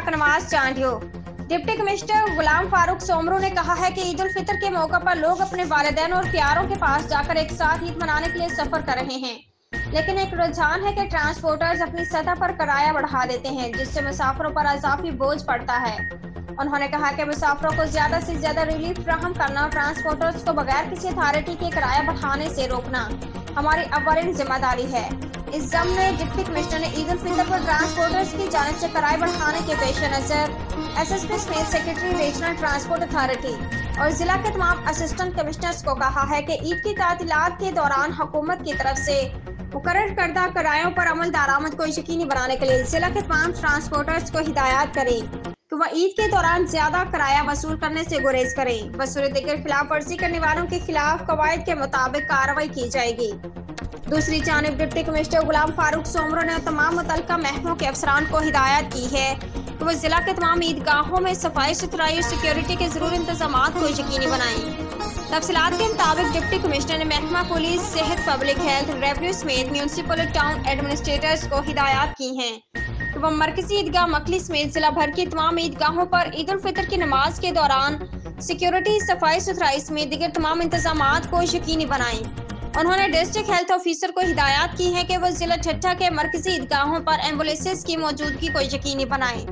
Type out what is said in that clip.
पाक नमाज चांटियो। Deputy commissioner गुलाम फारूक सोमरू ने कहा है कि ईद उल फितर के मौके पर लोग अपने वालिदैन और प्यारों के पास जाकर एक साथ ईद मनाने के लिए सफर कर रहे हैं, लेकिन एक रुझान है कि ट्रांसपोर्टर्स अपनी सतह पर किराया बढ़ा देते हैं, जिससे मुसाफिरों पर इजाफी बोझ पड़ता है। उन्होंने कहा कि मुसाफिरों को ज्यादा से ज्यादा रिलीफ फराहम करना और ट्रांसपोर्टर्स को बगैर किसी अथॉरिटी के किराया बढ़ाने से रोकना हमारी अव्वलिन जिम्मेदारी है। इस ज़म्न में डिप्टी कमिश्नर ने ईद उल फितर पर ट्रांसपोर्टर्स की जानिब से किराए बढ़ाने के पेश नज़र एसएसपी समेत सेक्रेटरी रीजनल ट्रांसपोर्ट अथॉरिटी और जिला के तमाम असिस्टेंट कमिश्नर्स को कहा है कि ईद की तातीलात के दौरान हुकूमत की तरफ से मुकर्रर करदा किरायों पर अमल दरामद को यकीनी बनाने के लिए जिला के तमाम ट्रांसपोर्टर्स को हिदायत करें कि वह ईद के दौरान ज्यादा किराया वसूल करने से गुरेज करें। बसूर दिगर खिलाफ वर्जी करने वालों के खिलाफ कवायद के मुताबिक कार्रवाई की जाएगी। दूसरी जानिब डिप्टी कमिश्नर गुलाम फारूक सोमरू ने तमाम मुतल्लिका महकमों के अफसरान को हिदायत की है कि वो जिला के तमाम ईदगाहों में सफाई सुथराई और सिक्योरिटी के जरूरी इंतजाम को यकीनी बनाएं। तफसीलात के मुताबिक डिप्टी कमिश्नर ने महकमा पुलिस, सेहत, पब्लिक हेल्थ, रेवेन्यू समेत म्यूनसिपल टाउन एडमिनिस्ट्रेटर्स को हिदायत की हैं कि वह मरकजी ईदगाह मकली समेत जिला भर की तमाम ईदगाहों पर ईद उल फितर की नमाज के दौरान सिक्योरिटी, सफाई सुथराई समेत दीगर तमाम इंतजाम को यकीनी बनाएं। उन्होंने डिस्ट्रिक्ट हेल्थ ऑफिसर को हिदायत की है कि वह जिला ठट्ठा के मरकजी ईदगाहों पर एम्बुलेंसेस की मौजूदगी को यकीनी बनाएं।